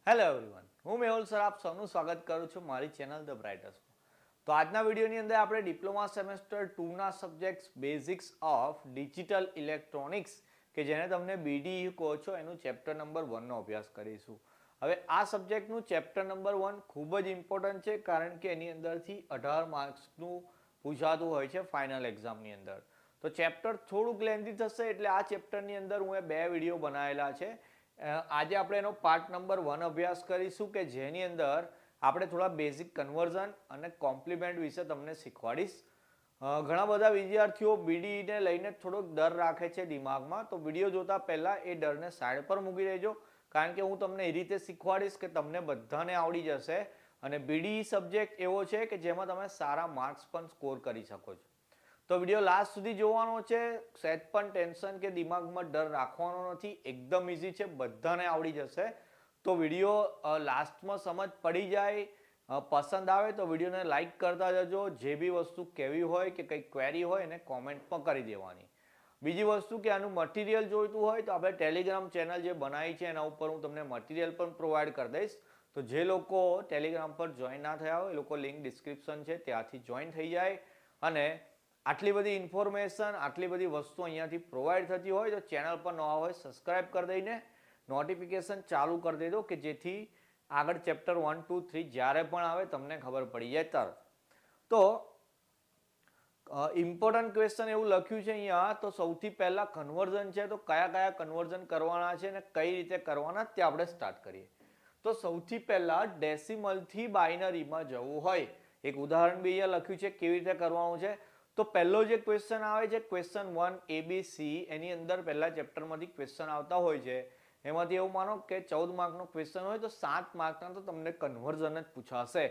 Hello everyone, હું Mehul sir આપ સૌનું સ્વાગત કરું છું મારી ચેનલ ધ બ્રાઇટર્સમાં. તો આજના વિડીયોની અંદર આપણે ડિપ્લોમા સેમેસ્ટર 2ના subjects basics of digital electronics કે જેને તમને BDE કહો છો એનું ચેપ્ટર નંબર 1નો અભ્યાસ કરીશું. હવે આ સબ્જેક્ટનું ચેપ્ટર નંબર 1 ખૂબ જ ઇમ્પોર્ટન્ટ છે કારણ કે એની અંદરથી 18 માર્ક્સનું પૂછાતું હોય છે ફાઇનલ એક્ઝામની અંદર. તો ચેપ્ટર થોડુંક લેન્ધી થશે એટલે આ ચેપ્ટરની અંદર હું બે વિડીયો બનાવેલા છે. આજે આપણે એનો પાર્ટ નંબર 1 અભ્યાસ કરીશું કે જેની અંદર આપણે થોડા બેઝિક કન્વર્ઝન અને કોમ્પ્લિમેન્ટ વિશે તમને શીખવાડીશ. ઘણા બધા વિદ્યાર્થીઓ BDE ને લઈને થોડોક ડર રાખે છે દિમાગમાં, તો વિડીયો જોતા પહેલા એ ડરને સાઈડ પર મૂકી દેજો કારણ કે હું તમને એ રીતે શીખવાડીશ કે તમને બધાને આવડી જશે અને BDE સબ્જેક્ટ એવો છે કે જેમાં તમે સારા માર્ક્સ પણ સ્કોર કરી શકો છો. તો વિડીયો લાસ્ટ સુધી જોવાનો છે. સહેજ પણ ટેન્શન કે દિમાગમાં ડર રાખવાનો નથી, એકદમ ઇઝી છે, બધાને આવડી જશે. તો વિડીયો લાસ્ટમાં સમજ પડી જાય, પસંદ આવે તો વિડીયોને લાઈક કરતા જજો. જે બી વસ્તુ કહેવી હોય કે કંઈ ક્વેરી હોય એને કોમેન્ટમાં કરી દેવાની. બીજી વસ્તુ કે આનું મટીરિયલ જોઈતું હોય તો આપણે ટેલિગ્રામ ચેનલ જે બનાવી છે એના ઉપર હું તમને મટીરિયલ પણ પ્રોવાઈડ કરી દઈશ. તો જે લોકો ટેલિગ્રામ પર જોઈન ના થયા હોય એ લોકો લિંક ડિસ્ક્રિપ્શન છે ત્યાંથી જોઈન થઈ જાય. અને આટલી બધી ઇન્ફોર્મેશન, આટલી બધી વસ્તુ અહીંયાથી પ્રોવાઈડ થતી હોય તો ચેનલ પર નવા હોય સબસ્ક્રાઇબ કરી દઈને નોટિફિકેશન ચાલુ કરી દેજો કે જેથી આગળ ચેપ્ટર 1, 2, 3 જ્યારે પણ આવે તમને ખબર પડી જાય તરત. તો ઇમ્પોર્ટન્ટ ક્વેશ્ચન એવું લખ્યું છે અહીંયા. તો સૌથી પહેલા કન્વર્ઝન છે, તો કયા કયા કન્વર્ઝન કરવાના છે અને કઈ રીતે કરવાના તે આપણે સ્ટાર્ટ કરીએ. તો સૌથી પહેલા ડેસિમલથી બાઇનરીમાં જવું હોય, એક ઉદાહરણ બી અહીંયા લખ્યું છે કેવી રીતે કરવાનું છે. તો પહેલો જે ક્વેશ્ચન આવે છે ક્વેશ્ચન 1 ABC, એની અંદર પહેલા ચેપ્ટરમાંથી ક્વેશ્ચન આવતા હોય છે. એમાંથી એવું માનો કે 14 માર્કનો ક્વેશ્ચન હોય તો 7 માર્કના તો તમને કન્વર્ઝન જ પૂછાશે.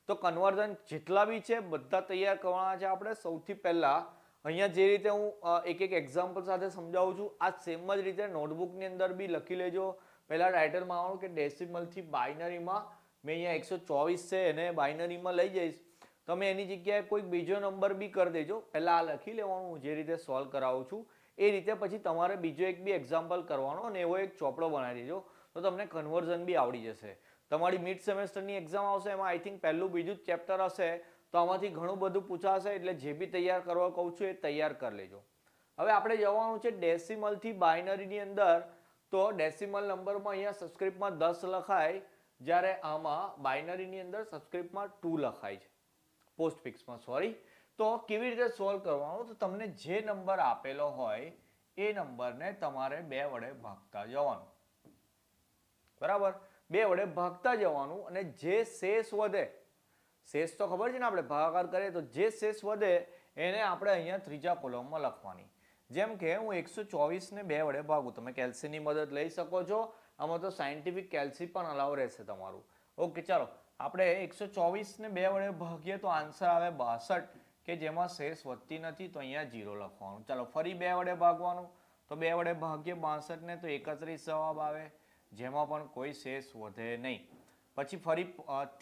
તો કન્વર્ઝન જેટલા બી છે બધા તૈયાર કરવાના છે આપણે. સૌથી પહેલા અહીંયા જે રીતે હું એક એક એક્ઝામ્પલ સાથે સમજાવું છું આ સેમ જ રીતે નોટબુકની અંદર બી લખી લેજો. પહેલા ટાઇટલમાં આવવાનું કે ડેસિમલથી બાઇનરીમાં મેં અહીંયા 124 છે એને બાઇનરીમાં લઈ જઈશ. તમે એની જગ્યાએ કોઈક બીજો નંબર બી કરી દેજો. પહેલા આ લખી લેવાનું, હું જે રીતે સોલ્વ કરાવું છું એ રીતે. પછી તમારે બીજો એક બી એક્ઝામ્પલ કરવાનો અને એવો એક ચોપડો બનાવી દેજો તો તમને કન્વર્ઝન બી આવડી જશે. તમારી મિડ સેમેસ્ટરની એક્ઝામ આવશે એમાં આઈ થિંક પહેલું બીજું જ ચેપ્ટર હશે તો આમાંથી ઘણું બધું પૂછાશે એટલે જે બી તૈયાર કરવા કહું છું એ તૈયાર કરી લેજો. હવે આપણે જવાનું છે ડેસિમલથી બાઇનરીની અંદર. તો ડેસિમલ નંબરમાં અહીંયા સબસ્ક્રિપ્ટમાં 10 લખાય, જ્યારે આમાં બાઇનરીની અંદર સબસ્ક્રિપ્ટમાં 2 લખાય છે, પોસ્ટફિક્સમાં સોરી. તો કેવી રીતે સોલ્વ કરવાનું? તો તમને જે નંબર આપેલો હોય એ નંબરને તમારે 2 વડે ભાગતા જવાનું. બરાબર, 2 વડે ભાગતા જવાનું અને જે શેષ વધે, શેષ તો ખબર છે ને આપણે ભાગાકાર કરીએ તો જે શેષ વધે એને આપણે અહીંયા ત્રીજા કોલમમાં લખવાની. જેમ કે હું 124 ને 2 વડે ભાગું, તમે કેલ્સીની મદદ લઈ શકો છો. આમાં તો સાયન્ટિફિક કેલ્સી પણ અલાવ રહેશે તમારું. ઓકે, ચાલો આપણે 124 ને 2 વડે ભાગીએ તો આન્સર આવે 62 કે જેમાં શેષ વધતી નથી તો અહીંયા 0 લખવાનું. ચાલો ફરી 2 વડે ભાગવાનું, તો 2 વડે ભાગીએ 62 ને તો 31 જવાબ આવે જેમાં પણ કોઈ શેષ વધે નહીં. પછી ફરી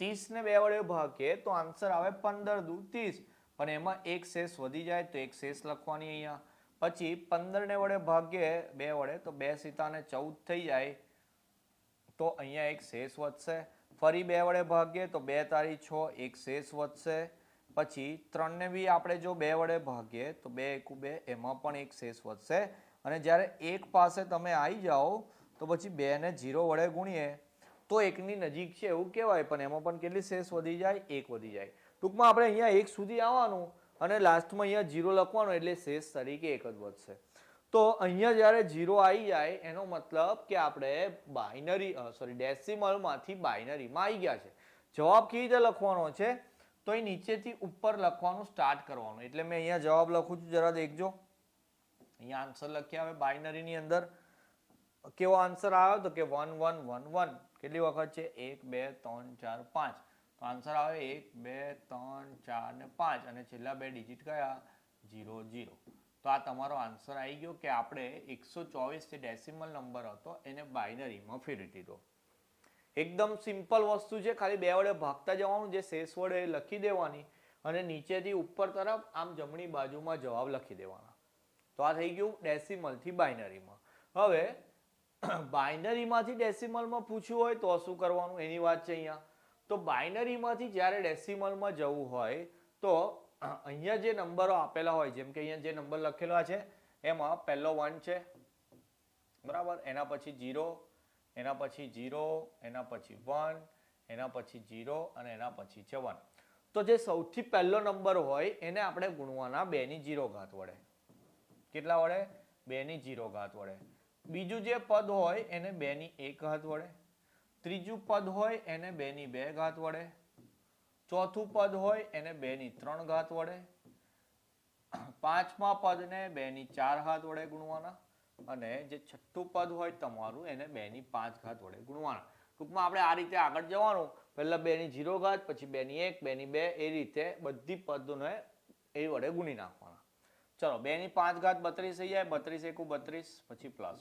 30 ને 2 વડે ભાગીએ તો આન્સર આવે 15 દુ 30 પણ એમાં એક શેષ વધી જાય તો એક શેષ લખવાની અહીંયા. પછી 15 ને વડે ભાગીએ 2 વડે તો 2 સીતાને 14 થઈ જાય તો અહીંયા એક શેષ વધશે. ફરી 2 વડે ભાગીએ તો 2 તારી 6 એક શેષ વધશે. પછી 3 ને બી આપણે જો 2 વડે ભાગીએ તો 2 એકુ 2 એમાં પણ એક શેષ વધશે. અને જ્યારે એક પાસે તમે આવી જાઓ તો પછી 2 ને 0 વડે ગુણીએ તો એકની નજીક છે એવું કહેવાય પણ એમાં પણ કેટલી શેષ વધી જાય? એક વધી જાય. ટૂંકમાં આપણે અહીંયા 1 સુધી આવવાનું અને લાસ્ટમાં અહીંયા 0 લખવાનું એટલે શેષ તરીકે 1 જ વધશે. તો અહીંયા જ્યારે 0 આવી જાય એનો મતલબ કે આપણે ડેસિમલમાંથી બાઇનરીમાં આવી ગયા છે. જવાબ કેવી રીતે લખવાનો છે? તો એ નીચેથી ઉપર લખવાનું સ્ટાર્ટ કરવાનું. એટલે મેં અહીંયા જવાબ લખું છું, જરા દેખજો. અહીંયા આન્સર લખ્યા હવે બાઇનરીની અંદર કેવો આન્સર આવ્યો તો કે 1 1 1 1. કેટલી વખત છે? 1 2 3 4 5. તો આન્સર આવે 1 2 3 4 ને 5 અને છેલ્લા બે ડિજિટ કયા? 0 0. તો આ તમારો આન્સર આવી ગયો કે આપણે 124 જે ડેસિમલ નંબર હતો એને બાઇનરીમાં ફેરવી દીધો. એકદમ સિમ્પલ વસ્તુ છે, ખાલી 2 વડે ભાગતા જવાનું, જે શેષ વડે લખી દેવાની અને નીચેથી ઉપર તરફ આમ જમણી બાજુમાં જવાબ લખી દેવાના. તો આ થઈ ગયું ડેસિમલથી બાઇનરીમાં. હવે બાઇનરીમાંથી ડેસિમલમાં પૂછ્યું હોય તો શું કરવાનું એની વાત છે અહીંયા. તો બાઇનરીમાંથી જ્યારે ડેસિમલમાં જવું હોય તો અહીંયા જે નંબરો આપેલા હોય, જેમ કે અહીંયા જે નંબર લખેલા છે એમાં પહેલો 1 છે, બરાબર, એના પછી 0, એના પછી 0, એના પછી 1, એના પછી 0 અને એના પછી છે 1. તો જે સૌથી પહેલો નંબર હોય એને આપણે ગુણવાના 2 ની 0 ઘાત વડે. કેટલા વડે? 2 ની 0 ઘાત વડે. બીજું જે પદ હોય એને 2 ની 1 ઘાત વડે. ત્રીજું પદ હોય એને 2 ની 2 ઘાત વડે. ચોથું પદ હોય એને 2 ની 3 ઘાત વડે. પાંચમા પદને 2 ની 4 ઘાત વડે ગુણવાના. અને જે છઠ્ઠું પદ હોય તમારું એને 2 ની 5 ઘાત વડે ગુણવાના. ટૂંકમાં આપણે આ રીતે આગળ જવાનું. પહેલા 2 ની 0 ઘાત, પછી 2 ની 1, 2 ની 2, એ રીતે બધી પદોને એ વડે ગુણી નાખવાના. ચલો 2 ની 5 ઘાત 32 થઈ જાય, 32 એકુ 32, પછી પ્લસ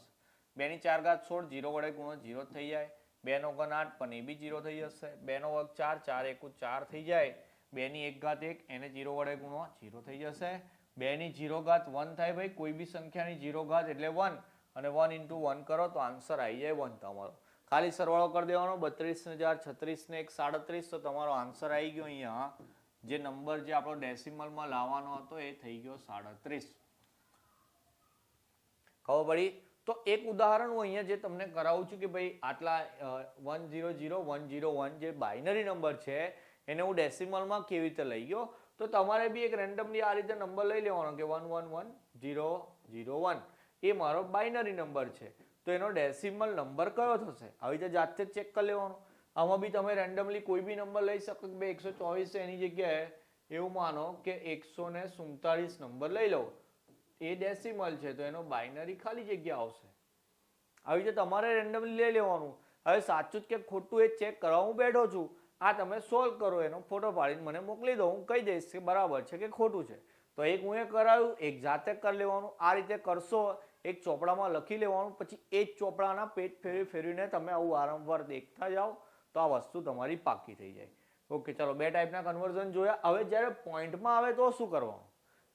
2 ની 4 ઘાત 16, 0 વડે ગુણો 0 થઈ જાય. 2 નો ઘન 8 પણ એ બી 0 થઈ જશે. 2 નો વર્ગ 4, 4 એકુ 4 થઈ જાય. 2 ની 1 ઘાત 1, એને 0 વડે ગુણો 0 થઈ જશે. 2 ની 0 ઘાત 1 થાય ભાઈ, કોઈ બી સંખ્યાની 0 ઘાત એટલે 1, અને 1 into 1 કરો તો આન્સર આવી જાય 1 તમારો. ખાલી સરવાળો કરી દેવાનો, 32 ને 4, 36 ને 1, 37, તો તમારો આન્સર આવી ગયો અહીંયા. જે નંબર જે આપણો ડેસિમલમાં લાવવાનો હતો એ થઈ ગયો 37. ખબર પડી? તો એક ઉદાહરણ હું અહીંયા જે તમને કરાવું છું કે ભાઈ આટલા 1000101 જે બાઇનરી નંબર છે એને હું ડેસિમલમાં કેવી રીતે લઈ ગયો. તો તમારે બી એક રેન્ડમલી આ રીતે નંબર લઈ લેવાનો કે 111001 એ મારો બાઇનરી નંબર છે. તો એનો ડેસિમલ નંબર કયો થશે? આવી રીતે જાતે જ ચેક કરી લેવાનું. આમાં બી તમે રેન્ડમલી કોઈ બી નંબર લઈ શકો કે ભાઈ 124 એની જગ્યાએ એવું માનો કે 147 નંબર લઈ લો. એ ડેસિમલ છે તો એનો બાઇનરી ખાલી જગ્યા આવશે. આવી રીતે તમારે રેન્ડમલી લઈ લેવાનું. હવે સાચું જ કે ખોટું એ ચેક કરવા હું બેઠો છું. આ તમે સોલ્વ કરો, એનો ફોટો પાડીને મને મોકલી દો, હું કહી દઈશ કે બરાબર છે કે ખોટું છે. તો એક હું એ કરાવ્યું, એક જાતે કરી લેવાનું. આ રીતે કરશો, એક ચોપડામાં લખી લેવાનું, પછી એ જ ચોપડાના પેજ ફેરવીને તમે આવું વારંવાર દેખતા જાઓ તો આ વસ્તુ તમારી પાકી થઈ જાય. ઓકે, ચલો 2 ટાઈપના કન્વર્ઝન જોયા. હવે જ્યારે પોઈન્ટમાં આવે તો શું કરવાનું?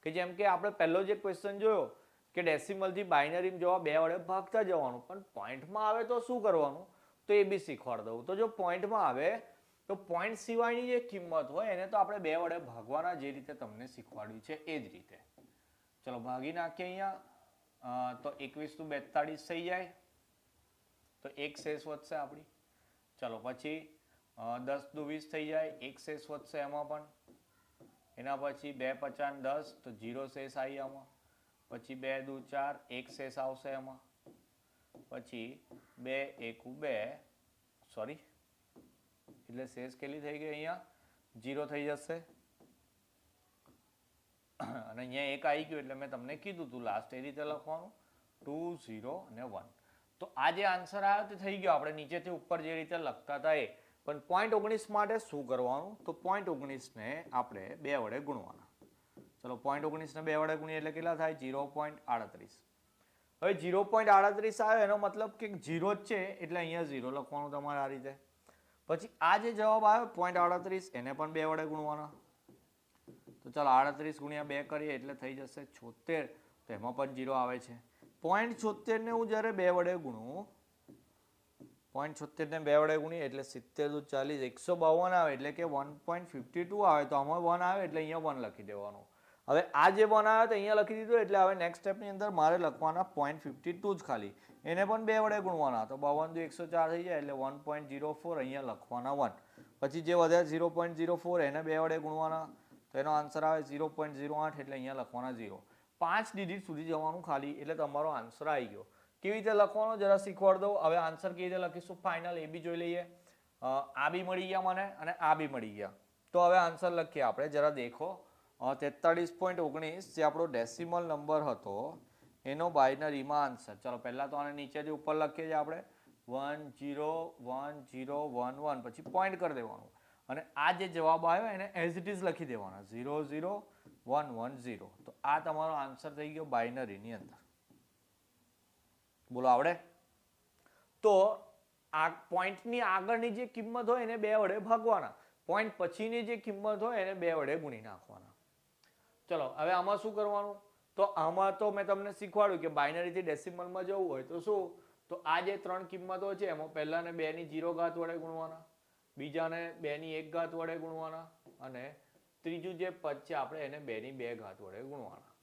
કે જેમ કે આપણે પહેલો જે ક્વેશ્ચન જોયો કે ડેસિમલથી બાઇનરીમાં જવા 2 વડે ભાગતા જવાનું, પણ પોઈન્ટમાં આવે તો શું કરવાનું? તો એ બી શીખવાડ દઉં. તો જો પોઈન્ટમાં આવે તો પોઈન્ટ સિવાયની જે કિંમત હોય એને તો આપણે 2 વડે ભાગવાના, જે રીતે તમને શીખવાડ્યું છે એ જ રીતે. ચલો ભાગી નાખીએ અહીંયા. તો 21 નું 42 થઈ જાય, તો એક શેષ વધશે આપણી. ચલો પછી 10 દુ 20 થઈ જાય, એક શેષ વધશે એમાં પણ. એના પછી 2 50 10, તો 0 શેષ આવી આમાં. પછી 2 દુ 4, એક શેષ આવશે એમાં. પછી 2 એકુ 2, સોરી, એટલે શેષ કેટલી થઈ ગઈ અહીંયા? 0 થઈ જશે. અને અહીંયા એક આવી ગયું એટલે મેં તમને કીધું હતું લાસ્ટ એ રીતે લખવાનું 2 0 અને 1. તો આ જે આન્સર આવ્યો તે થઈ ગયો. આપણે નીચેથી ઉપર જે રીતે લખતા હતા એ. પણ પોઈન્ટ 19 માટે શું કરવાનું? તો પોઈન્ટ 19 ને આપણે 2 વડે ગુણવાના. ચલો પોઈન્ટ 19 ને 2 વડે ગુણીએ એટલે કેટલા થાય? 0.38. હવે 0.38 આવ્યો એનો મતલબ કે 0 જ છે એટલે અહીંયા 0 લખવાનું તમારે આ રીતે. પછી આ જે જવાબ આવ્યો 0.38 એને પણ 2 વડે ગુણવાના. તો ચાલો 38 ગુણ્યા 2 કરીએ એટલે થઈ જશે 76. તો એમાં પણ 0 આવે છે. 0.76 ને હું જ્યારે 2 વડે ગુણું, 0.76 ને 2 વડે ગુણીએ એટલે 70 દુ 40, 152 આવે એટલે કે 1.52 આવે. તો આમાં 1 આવે એટલે અહીંયા 1 લખી દેવાનું. હવે આ જે 1 આવે તો અહીંયા લખી દીધું. એટલે હવે નેક્સ્ટ સ્ટેપની અંદર મારે લખવાના 0.52 જ ખાલી. એને પણ 2 વડે ગુણવાના. તો 52 દુ 104 થઈ જાય એટલે 1.04 અહીંયા લખવાના 1. પછી જે વધ્યા 0.04 એને 2 વડે ગુણવાના. તો એનો આન્સર આવે 0.08 એટલે અહીંયા લખવાના 0. 5 ડિજિટ સુધી જવાનું ખાલી એટલે તમારો આન્સર આવી ગયો. કેવી રીતે લખવાનો જરા શીખવાડ દઉં. હવે આન્સર કેવી રીતે લખીશું ફાઇનલ એ બી જોઈ લઈએ. આ બી મળી ગયા મને અને આ બી મળી ગયા. તો હવે આન્સર લખીએ આપણે, જરા દેખો. 43.19 જે આપણો ડેસિમલ નંબર હતો એનો બાઇનરીમાં આન્સર. ચલો પહેલા તો આને નીચેથી ઉપર લખીએ છીએ આપણે 101011, પછી પોઈન્ટ કરી દેવાનું. અને આ જે જવાબ આવ્યો એને એઝ ઇટ ઇઝ લખી દેવાના 00110. તો આ તમારો આન્સર થઈ ગયો બાઇનરીની અંદર. બોલો આવડે? તો આ પોઈન્ટની આગળની જે કિંમત હોય એને 2 વડે ભાગવાના. પોઈન્ટ પછીની જે કિંમત હોય એને 2 વડે ગુણી નાખવાના. ચલો હવે આમાં શું કરવાનું? તો આમાં તો મેં તમને શીખવાડ્યું કે બાઇનરીથી ડેસિમલમાં જવું હોય તો શું? તો આ જે ત્રણ કિંમતો છે એમાં પહેલાને 2 ની 0 ઘાત વડે ગુણવાના, બીજાને 2 ની 1 ઘાત વડે ગુણવાના અને ત્રીજું જે પદ છે આપણે એને 2 ની 2 ઘાત વડે ગુણવાના.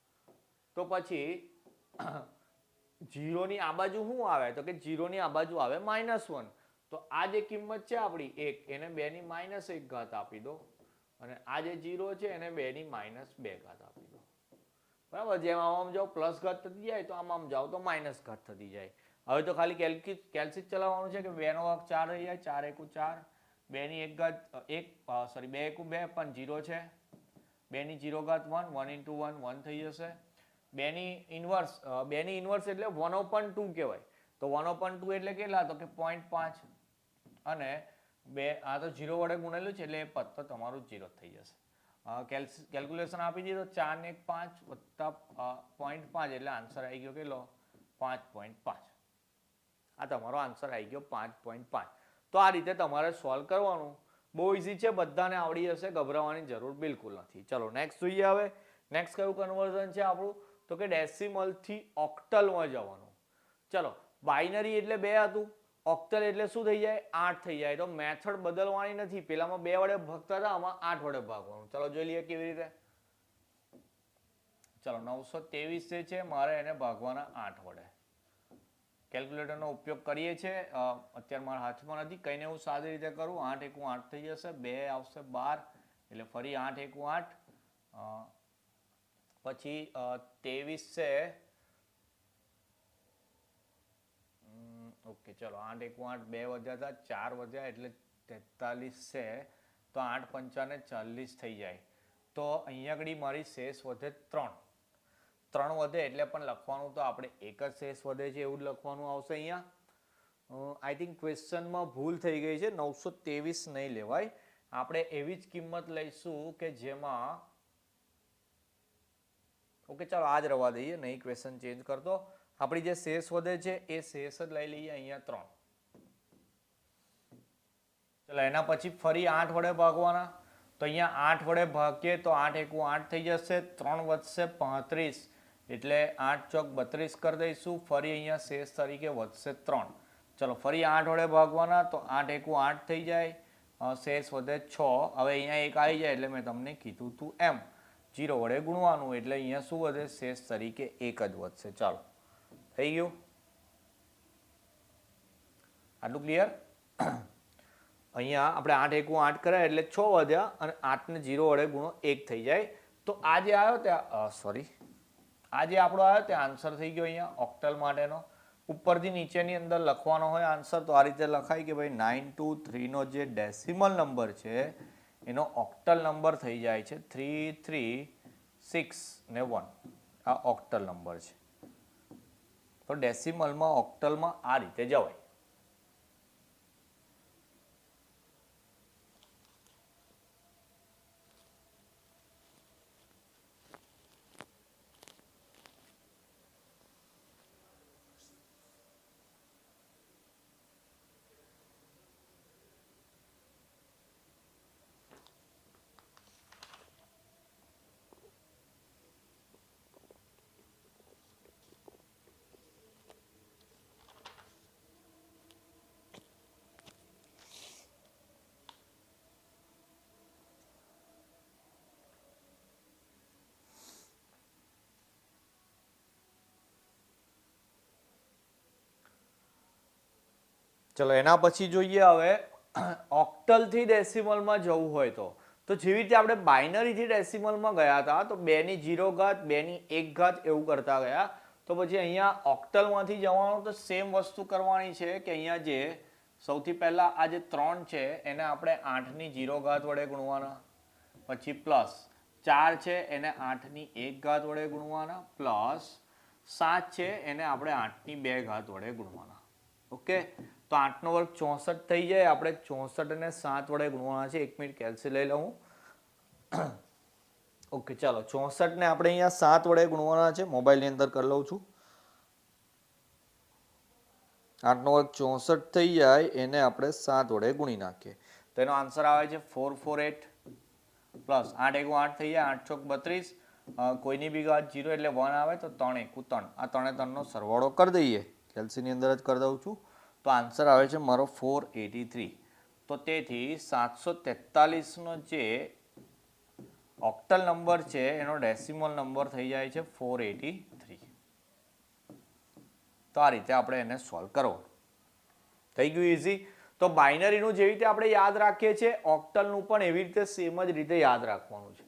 તો પછી 0 ની આ બાજુ શું આવે તો કે 0 ની આ બાજુ આવે -1. તો આ જે કિંમત છે આપણી 1 એને 2 ની -1 ઘાત આપી દો અને આ જે 0 છે એને 2 ની -2 ઘાત આપી દો. બરાબર, જેમ આમ જાઓ પ્લસ ઘાત થતી જાય તો આમ જાઓ તો માઇનસ ઘાત થતી જાય. હવે તો ખાલી કેલ્ક્યુલેટ ચલાવવાનું છે કે 2 નો વર્ગ 4 થઈ જાય, 4 એકુ 4, 2 ની 1 ઘાત 2 એકુ 2 પણ 0 છે, 2 ની 0 ઘાત 1, 1 into 1 1 થઈ જશે. 2 ની ઇન્વર્સ એટલે 1/2 કહેવાય. તો 1/2 એટલે કેટલા તો કે 0.5 અને 2 આ તો 0 વડે ગુણેલું છે એટલે એ પદ તો તમારું 0 થઈ જશે. કેલ્ક્યુલેશન આપી દીધો 4 ને 1 5 વત્તા 0.5 એટલે આન્સર આવી ગયો કેટલો 5.5. આ તમારો આન્સર આવી ગયો 5.5. તો આ રીતે તમારે સોલ્વ કરવાનું. બહુ ઇઝી છે, બધાને આવડી જશે, ગભરાવાની જરૂર બિલકુલ નથી. ચલો નેક્સ્ટ જોઈએ. હવે નેક્સ્ટ કયું કન્વર્ઝન છે આપણું તો કે ડેસિમલ થી ઓક્ટલમાં જવાનું. ચલો બાઇનરી એટલે 2 હતું, ઓક્ટલ એટલે શું થઈ જાય 8 થઈ જાય. તો મેથડ બદલવાની નથી, પેલામાં 2 વડે ભાગતા હતા, આમાં 8 વડે ભાગવાનું. ચલો જોઈ લઈએ કેવી રીતે. ચલો 923 જે છે મારે એને ભાગવાના 8 વડે. કેલ્ક્યુલેટરનો ઉપયોગ કરીએ છીએ, અત્યારે મારા હાથમાં નથી, કઈને હું સાદી રીતે કરું. 8 એકુ 8 થઈ જશે, 2 આવશે 12 એટલે ફરી 8 એકુ 8, પછી 23 છે. ઓકે ચલો 8 એકુ 8, 2 વધ્યા હતા 4 વધ્યા એટલે 43 છે. તો 8 પંચાને 40 થઈ જાય. તો અહીંયા આગળ મારી શેષ વધે 3 વધે એટલે પણ લખવાનું તો આપણે એક જ શેષ વધે છે એવું જ લખવાનું આવશે. અહીંયા આઈ થિંક ક્વેશ્ચનમાં ભૂલ થઈ ગઈ છે, 923 નહીં લેવાય, આપણે એવી જ કિંમત લઈશું કે જેમાં ઓકે ચાલો આજ રવા દઈએ, નહીં ક્વેશ્ચન ચેન્જ કરતો. આપણી જે શેષ વધે છે એ શેષ જ લઈ લઈએ અહીંયા 3. ચલો એના પછી ફરી 8 વડે ભાગવાના. તો અહીંયા 8 વડે ભાગીએ તો 8 એકુ 8 થઈ જશે, 3 વધશે 35 એટલે 8 ચોક 32 કરી દઈશું. ફરી અહીંયા શેષ તરીકે વધશે 3. ચલો ફરી 8 વડે ભાગવાના તો 8 એકુ 8 થઈ જાય, શેષ વધે 6. હવે અહીંયા એક આવી જાય એટલે મેં તમને કીધું હતું એમ 0 વડે ગુણવાનું એટલે અહીંયા શું વધે શેષ તરીકે 1 જ વધશે. ચાલો થઈ ગયું, આટલું ક્લિયર. અહીંયા આપણે 8 એકુ 8 કર્યા એટલે 6 વધ્યા અને 8 ને 0 વડે ગુણો 1 થઈ જાય. તો આ જે આવ્યો ત્યાં આ જે આપણો આવ્યો ત્યાં આન્સર થઈ ગયો અહીંયા ઓક્ટલ માટેનો. ઉપરથી નીચેની અંદર લખવાનો હોય આન્સર તો આ રીતે લખાય કે ભાઈ 923 નો જે ડેસિમલ નંબર છે એનો ઓક્ટલ નંબર થઈ જાય છે 3 3 6 ને 1. આ ઓક્ટલ નંબર છે. તો ડેસિમલમાં ઓક્ટલમાં આ રીતે જવાય. ચલો એના પછી જોઈએ હવે ઓક્ટલથી ડેસિમલમાં જવું હોય તો જેવી રીતે આપણે બાઇનરીથી ડેસિમલમાં ગયા હતા તો 2 ની 0 ઘાત 2 ની 1 ઘાત એવું કરતા ગયા. તો પછી અહીંયા ઓક્ટલમાંથી જવાનું તો સેમ વસ્તુ કરવાની છે કે અહીંયા જે સૌથી પહેલા આ જે 3 છે એને આપણે 8 ની 0 ઘાત વડે ગુણવાના, પછી પ્લસ 4 છે એને 8 ની 1 ઘાત વડે ગુણવાના, પ્લસ 7 છે એને આપણે 8 ની 2 ઘાત વડે ગુણવાના. ઓકે, તો 8 નો વર્ગ 64 થઈ જાય. આપણે 64 ને 7 વડે ગુણવાના છે. 1 મિનિટ કેલ્સી લઈ લઉં. ઓકે ચાલો 64 ને આપણે અહીંયા 7 વડે ગુણવાના છે. મોબાઈલની અંદર કરી લઉં છું. 8 નો વર્ગ 64 થઈ જાય એને આપણે 7 વડે ગુણી નાખીએ તો એનો આન્સર આવે છે 448 પ્લસ 8 એકુ 8 થઈ જાય, 8 ચોક 32, કોઈની બી ઘાત 0 એટલે 1 આવે તો 3 એકુ 3. આ 3 3 નો સરવાળો કરી દઈએ એસએસએલસી ની અંદર જ કરી દઉં છું. તો આન્સર આવે છે મારો 483. તો તેથી 743 નો જે ઓક્ટલ નંબર છે એનો ડેસિમલ નંબર થઈ જાય છે 483. તો આ રીતે આપણે એને સોલ્વ કરવાનું. થઈ ગયું ઇઝી. તો બાઇનરીનું જેવી રીતે આપણે યાદ રાખીએ છીએ ઓક્ટલનું પણ એવી રીતે સેમ જ રીતે યાદ રાખવાનું છે.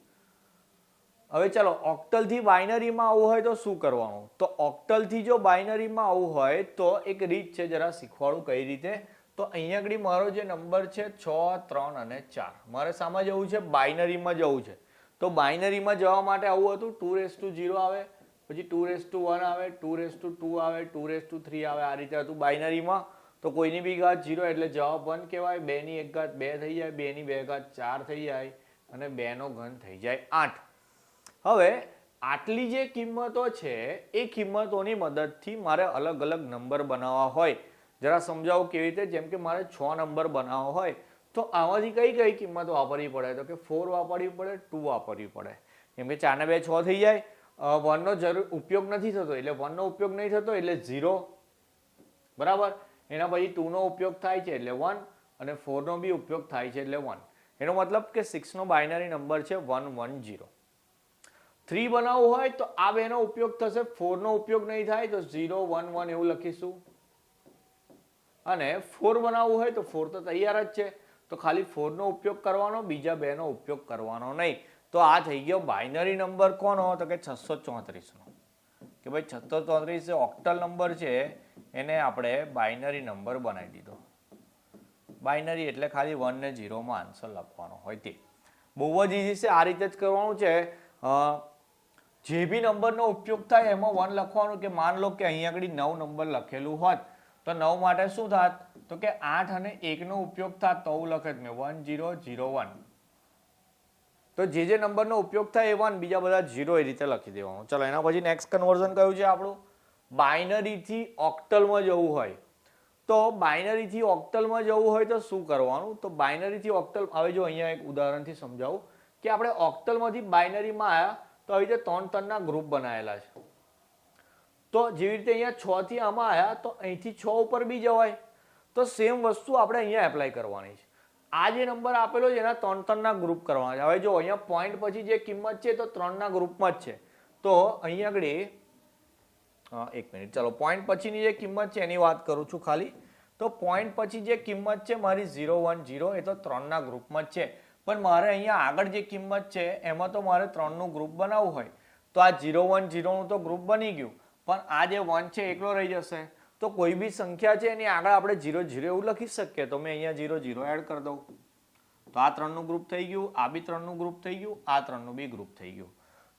હવે ચલો ઓક્ટલથી બાઇનરીમાં આવવું હોય તો શું કરવાનું? તો ઓક્ટલથી જો બાઇનરીમાં આવવું હોય તો એક રીત છે, જરા શીખવાડું કઈ રીતે. તો અહીંયા આગળ મારો જે નંબર છે 6, 3 અને 4, મારે શામાં જવું છે? બાઇનરીમાં જવું છે. તો બાઇનરીમાં જવા માટે આવું હતું 2⁻0 આવે, પછી 2⁻1 આવે, 2⁻2 આવે, 2⁻3 આવે, આ રીતે હતું બાઇનરીમાં. તો કોઈની બી ઘાત 0 એટલે જવાબ 1 કહેવાય. 2 ની 1 ઘાત 2 થઈ જાય, 2 ની 2 ઘાત 4 થઈ જાય અને 2 નો ઘન થઈ જાય 8. હવે આટલી જે કિંમતો છે એ કિંમતોની મદદથી મારે અલગ અલગ નંબર બનાવવા હોય, જરા સમજાવો કેવી રીતે. જેમ કે મારે 6 નંબર બનાવવા હોય તો આમાંથી કઈ કઈ કિંમત વાપરવી પડે? તો કે 4 વાપરવી પડે, 2 વાપરવી પડે. કેમ કે 4 ને 2 6 થઈ જાય. 1 નો ઉપયોગ નથી થતો એટલે 1 નો ઉપયોગ નહીં થતો એટલે 0, બરાબર. એના પછી 2 નો ઉપયોગ થાય છે એટલે 1 અને 4 નો બી ઉપયોગ થાય છે એટલે 1. એનો મતલબ કે 6 નો બાઇનરી નંબર છે 110. 3 બનાવવું હોય તો આ બેનો ઉપયોગ થશે, 4 નો ઉપયોગ નહીં થાય તો 0 1 1 એવું લખીશું. અને 4 બનાવવું હોય તો 4 તો તૈયાર જ છે, તો ખાલી 4 નો ઉપયોગ કરવાનો, બીજા બે નો ઉપયોગ કરવાનો નહીં. તો આ થઈ ગયો બાઇનરી નંબર કોનો? તો કે 634 નો. કે ભાઈ 634 ઓક્ટલ નંબર છે એને આપણે બાઇનરી નંબર બનાવી દીધો. બાઇનરી એટલે ખાલી 1 ને 0 માં આન્સર લખવાનો હોય તે. બહુ જ ઈઝી છે, આ રીતે જ કરવાનું છે. જે બી નંબરનો ઉપયોગ થાય એમાં 1 લખવાનું. કે માન લો કે અહીંયા આગળ 9 નંબર લખેલું હોત તો 9 માટે શું થાત? તો કે 8 અને 1 નો ઉપયોગ થાત તો હું લખત મેં 1 0 0 1. તો જે નંબરનો ઉપયોગ થાય એ 1, બીજા બધા 0 એ રીતે લખી દેવાનું. ચલો એના પછી નેક્સ્ટ કન્વર્ઝન કયું છે આપણું? બાઇનરીથી ઓક્ટલમાં જવું હોય. તો બાઇનરીથી ઓક્ટલમાં જવું હોય તો શું કરવાનું? તો બાઇનરીથી ઓક્ટલ, હવે જો અહીંયા એક ઉદાહરણથી સમજાવું કે આપણે ઓક્ટલમાંથી બાઇનરીમાં આવ્યા તો આવી રીતે 3 ના ગ્રુપ બનાવેલા છે. તો જેવી રીતે અહીંયા 6 થી આમાં આવ્યા તો અહીંથી 6 ઉપર બી જવાય. તો સેમ વસ્તુ આપણે અહીંયા એપ્લાય કરવાની છે. આ જે નંબર આપેલો છે એના 3 ના ગ્રુપ કરવાના છે. હવે જો અહીંયા પોઈન્ટ પછી જે કિંમત છે તો 3 ના ગ્રુપમાં જ છે. તો અહીંયા આગળ એક મિનિટ, ચલો પોઈન્ટ પછીની જે કિંમત છે એની વાત કરું છું ખાલી. તો પોઈન્ટ પછી જે કિંમત છે મારી 0 1 0 એ તો 3 ના ગ્રુપમાં જ છે. પણ મારે અહીંયા આગળ જે કિંમત છે એમાં તો મારે 3 નું ગ્રુપ બનાવવું હોય. તો આ 0 1 0 નું તો ગ્રુપ બની ગયું, પણ આ જે 1 છે એકલો રહી જશે. તો કોઈ બી સંખ્યા છે એની આગળ આપણે 0 0 એવું લખી શકીએ. તો મેં અહીંયા 0 0 એડ કરી દઉં. તો આ 3 નું ગ્રુપ થઈ ગયું, આ બી 3 નું ગ્રુપ થઈ ગયું, આ 3 નું બી ગ્રુપ થઈ ગયું.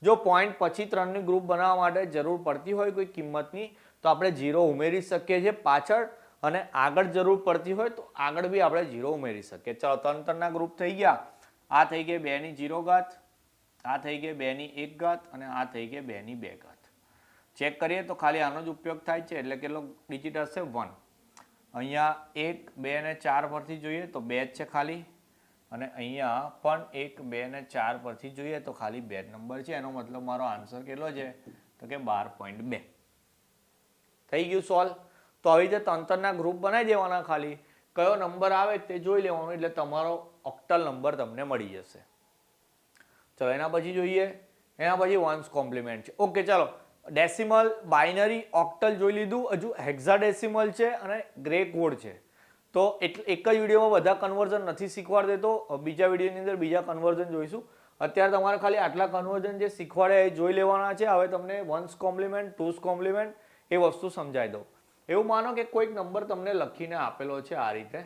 જો પોઈન્ટ પછી 3 નું ગ્રુપ બનાવવા માટે જરૂર પડતી હોય કોઈ કિંમતની તો આપણે 0 ઉમેરી શકીએ છીએ પાછળ, અને આગળ જરૂર પડતી હોય તો આગળ બી આપણે 0 ઉમેરી શકીએ. ચાલો 3 ના ગ્રુપ થઈ ગયા. આ થઈ ગઈ 2 ની 0 ઘાત, આ થઈ ગઈ 2 ની 1 ઘાત અને આ થઈ ગઈ 2 ની 2 ઘાત. ચેક કરીએ તો ખાલી આનો જ ઉપયોગ થાય છે એટલે કેટલો ડિજિટ હશે? 1. અહીંયા 1 2 અને 4 પરથી જોઈએ તો 2 જ છે ખાલી, અને અહીંયા પણ 1 2 અને 4 પરથી જોઈએ તો ખાલી 2 નંબર છે. એનો મતલબ મારો આન્સર કેટલો છે? તો કે 12.2. થઈ ગયું સોલ્વ. તો આવી રીતે 3 ના ગ્રુપ બનાવી દેવાના, ખાલી કયો નંબર આવે તે જોઈ લેવાનું એટલે તમારો ઓક્ટલ નંબર તમને મળી જશે. ચલો એના પછી જોઈએ. એના પછી વન્સ કોમ્પ્લિમેન્ટ છે. ઓકે ચલો, ડેસિમલ, બાઇનરી, ઓક્ટલ જોઈ લીધું. હજુ હેક્સાડેસિમલ છે અને ગ્રે કોડ છે. તો એક જ વિડીયોમાં બધા કન્વર્ઝન નથી શીખવાડ દેતો. બીજા વિડીયોની અંદર બીજા કન્વર્ઝન જોઈશું. અત્યારે તમારે ખાલી આટલા કન્વર્ઝન જે શીખવાડે એ જોઈ લેવાના છે. હવે તમને વન્સ કોમ્પ્લિમેન્ટ, ટુસ કોમ્પ્લિમેન્ટ એ વસ્તુ સમજાવી દઉં. એવું માનો કે કોઈક નંબર તમને લખીને આપેલો છે આ રીતે,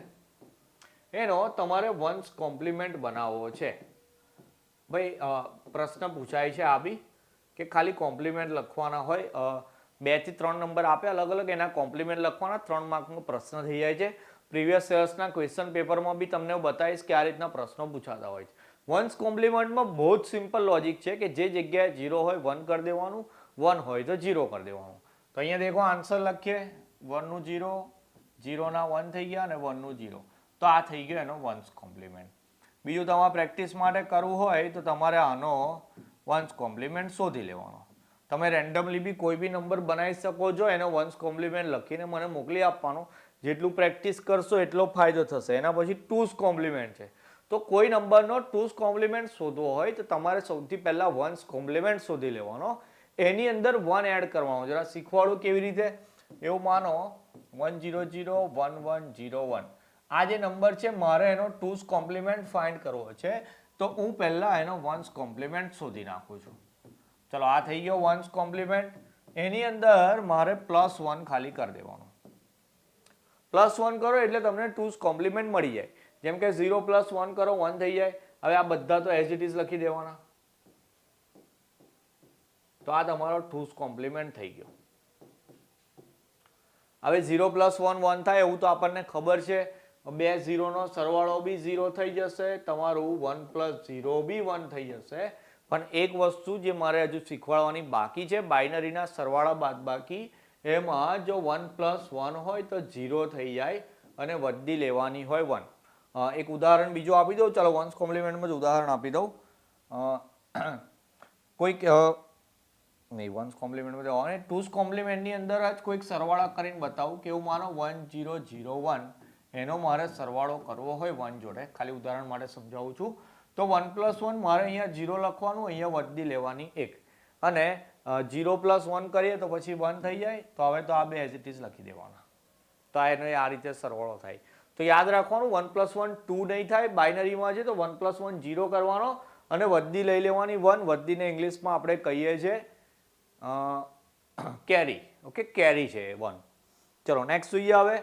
એનો તમારે વન્સ કોમ્પ્લિમેન્ટ બનાવવો છે. ભાઈ પ્રશ્ન પૂછાય છે આ બી કે ખાલી કોમ્પ્લિમેન્ટ લખવાના હોય. 2 થી 3 નંબર આપે અલગ અલગ, એના કોમ્પ્લિમેન્ટ લખવાના. 3 માર્કનો પ્રશ્ન થઈ જાય છે. પ્રીવિયસ યર્સના ક્વેશ્ચન પેપરમાં બી તમને બતાવીશ કે આ રીતના પ્રશ્નો પૂછાતા હોય છે. વન્સ કોમ્પ્લિમેન્ટમાં બહુ જ સિમ્પલ લોજિક છે કે જે જગ્યાએ 0 હોય 1 કરી દેવાનું, 1 હોય તો 0 કરી દેવાનું. તો અહીંયા દેખો આન્સર લખીએ. 1 નું 0, 0 ના 1 થઈ ગયા અને 1 નું 0. તો આ થઈ ગયો એનો વન્સ કોમ્પ્લિમેન્ટ. બીજું તમારે પ્રેક્ટિસ માટે કરવું હોય તો તમારે આનો વન્સ કોમ્પ્લિમેન્ટ શોધી લેવાનો. તમે રેન્ડમલી બી કોઈ બી નંબર બનાવી શકો છો, એનો વન્સ કોમ્પ્લિમેન્ટ લખીને મને મોકલી આપવાનો. જેટલું પ્રેક્ટિસ કરશો એટલો ફાયદો થશે. એના પછી ટુઝ કોમ્પ્લિમેન્ટ છે. તો કોઈ નંબરનો ટુઝ કોમ્પ્લિમેન્ટ શોધવો હોય તો તમારે સૌથી પહેલા વન્સ કોમ્પ્લિમેન્ટ શોધી લેવાનો, એની અંદર 1 એડ કરવાનો. જરા શીખવાડું કેવી રીતે. એવું માનો 1001101. આ જે નંબર છે મારે એનો ટુઝ કોમ્પ્લિમેન્ટ ફાઇન્ડ કરવો છે, તો હું પહેલા એનો વન્સ કોમ્પ્લિમેન્ટ શોધી નાખું છું. ચલો આ થઈ ગયો વન્સ કોમ્પ્લિમેન્ટ. એની અંદર મારે +1 ખાલી કરી દેવાનું. +1 કરો એટલે તમને ટુઝ કોમ્પ્લિમેન્ટ મળી જાય. જેમ કે 0 + 1 કરો 1 થઈ જાય. હવે આ બધા તો એઝ ઇટ ઇઝ લખી દેવાના. તો આ તમારો ટુઝ કોમ્પ્લિમેન્ટ થઈ ગયો. હવે 0 + 1 1 થાય એવું તો આપણને ખબર છે. બે 0 નો સરવાળો બી 0 થઈ જશે, તમારું 1 + 0 બી 1 થઈ જશે. પણ એક વસ્તુ જે મારે હજુ શીખવાડવાની બાકી છે, બાઇનરીના સરવાળા બાદબાકી, એમાં જો 1 + 1 હોય તો 0 થઈ જાય અને વધી લેવાની હોય 1. એક ઉદાહરણ બીજું આપી દઉં. ચાલો વન્સ કોમ્પ્લિમેન્ટમાં જ ઉદાહરણ આપી દઉં. કોઈક નહીં, વન્સ કોમ્પ્લિમેન્ટમાં અને ટુઝ કોમ્પ્લિમેન્ટની અંદર જ કોઈક સરવાળા કરીને બતાવું કે એવું માનો 1001 એનો મારે સરવાળો કરવો હોય 1 જોડે. ખાલી ઉદાહરણ માટે સમજાવું છું. તો 1 + 1 મારે અહીંયા 0 લખવાનું, અહીંયા વધી લેવાની 1. અને 0 + 1 કરીએ તો પછી 1 થઈ જાય. તો હવે તો આ બે એઝ ઇટ ઇઝ લખી દેવાના. તો એનો આ રીતે સરવાળો થાય. તો યાદ રાખવાનું 1 + 1 2 નહીં થાય. બાઇનરીમાં છે તો 1 + 1 0 કરવાનો અને વધી લઈ લેવાની 1. વધીને ઇંગ્લિશમાં આપણે કહીએ છીએ કેરી. ઓકે, કેરી છે 1. ચલો નેક્સ્ટ જોઈએ હવે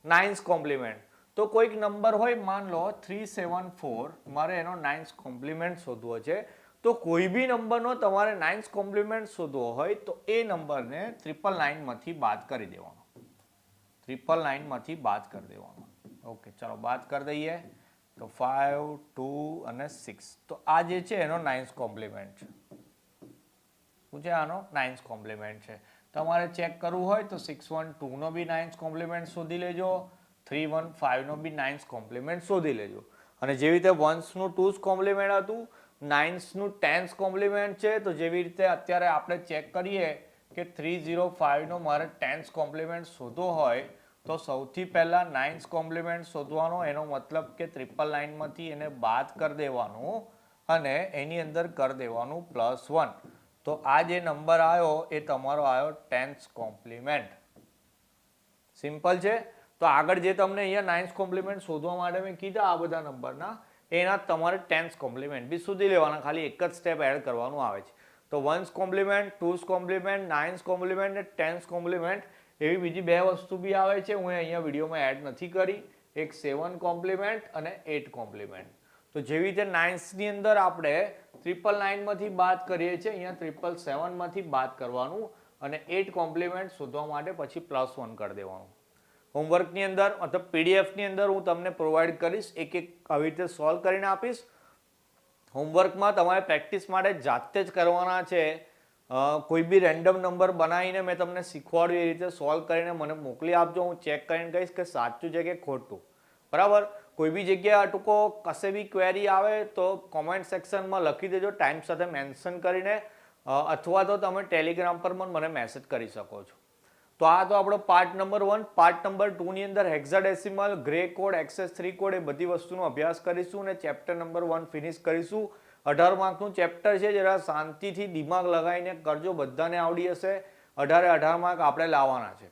નાઇન્સ કોમ્પ્લિમેન્ટ. તો કોઈક નંબર હોય, માન લો 374, મારે એનો નાઇન્સ કોમ્પ્લિમેન્ટ શોધવો છે. તો કોઈ બી નંબરનો તમારે નાઇન્સ કોમ્પ્લિમેન્ટ શોધવો હોય તો એ નંબરને 999 માંથી બાદ કરી દેવાનો. 999 માંથી બાદ કરી દેવાનો. ઓકે, ચલો બાદ કરી દઈએ. તો 5 2 અને 6. તો આ જે છે એનો નાઇન્સ કોમ્પ્લિમેન્ટ છે. શું છે આનો? નાઇન્સ કોમ્પ્લિમેન્ટ છે. તમારે ચેક કરવું હોય તો 612 નો બી નાઇન્સ કોમ્પ્લિમેન્ટ શોધી લેજો. 315 નો બી નાઇન્સ કોમ્પ્લિમેન્ટ શોધી લેજો. અને જેવી રીતે વન્સનું ટુઝ કોમ્પ્લિમેન્ટ હતું, નાઇન્સનું ટેન્સ કોમ્પ્લિમેન્ટ છે. તો જેવી રીતે અત્યારે આપણે ચેક કરીએ કે 305 નો મારે ટેન્સ કોમ્પ્લિમેન્ટ શોધવો હોય તો સૌથી પહેલા નાઇન્સ કોમ્પ્લિમેન્ટ શોધવાનો. એનો મતલબ કે 999 માંથી એને બાદ કરી દેવાનું અને એની અંદર કરી દેવાનું +1. તો આ જે નંબર આવ્યો એ તમારો આવ્યો ટેન્સ કોમ્પ્લિમેન્ટ. સિમ્પલ છે. તો આગળ જે તમને અહીંયા નાઇન્સ કોમ્પ્લિમેન્ટ શોધવા માટે મેં કીધા આ બધા નંબરના, એના તમારે ટેન્સ કોમ્પ્લિમેન્ટ બી શોધી લેવાના. ખાલી એક જ સ્ટેપ એડ કરવાનું આવે છે. તો once compliment, ટુઝ compliment, nines compliment અને ટેન્સ કોમ્પ્લિમેન્ટ એવી બીજી બે વસ્તુ બી આવે છે. હું અહીંયા વિડીયોમાં એડ નથી કરી. એક 7 કોમ્પ્લિમેન્ટ અને 8 કોમ્પ્લિમેન્ટ. તો જેવી રીતે નાઇન્સની અંદર આપણે 999 માંથી બાદ કરીએ છીએ, અહીંયા 777 માંથી બાદ કરવાનું અને 8 કોમ્પ્લિમેન્ટ શોધવા માટે પછી +1 કરી દેવાનું. હોમવર્કની અંદર મતલબ પીડીએફની અંદર હું તમને પ્રોવાઈડ કરીશ, એક એક આવી રીતે સોલ્વ કરીને આપીશ. હોમવર્કમાં તમારે પ્રેક્ટિસ માટે જાતે જ કરવાના છે. કોઈ બી રેન્ડમ નંબર બનાવીને મેં તમને શીખવાડ્યું એ રીતે સોલ્વ કરીને મને મોકલી આપજો. હું ચેક કરીને કહીશ કે સાચું છે કે ખોટું. બરાબર. કોઈ બી જગ્યાએ ટૂંકો કશે બી ક્વેરી આવે તો કોમેન્ટ સેક્શનમાં લખી દેજો ટાઈમ સાથે મેન્શન કરીને, અથવા તો તમે ટેલિગ્રામ પર પણ મને મેસેજ કરી શકો છો. તો આ તો આપણો પાર્ટ નંબર 1. પાર્ટ નંબર 2 ની અંદર hexadecimal, gray code, excess 3 code એ બધી વસ્તુનો અભ્યાસ કરીશું અને ચેપ્ટર નંબર 1 ફિનિશ કરીશું. 18 માર્કનું ચેપ્ટર છે. જરા શાંતિથી દિમાગ લગાવીને કરજો, બધાને આવડી હશે. 18 માર્ક આપણે લાવવાના છે.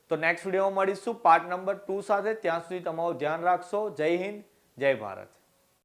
તો નેક્સ્ટ વિડીયોમાં મળીશું પાર્ટ નંબર 2 સાથે. ત્યાં સુધી તમારું ધ્યાન રાખશો. જય હિન્દ, જય ભારત.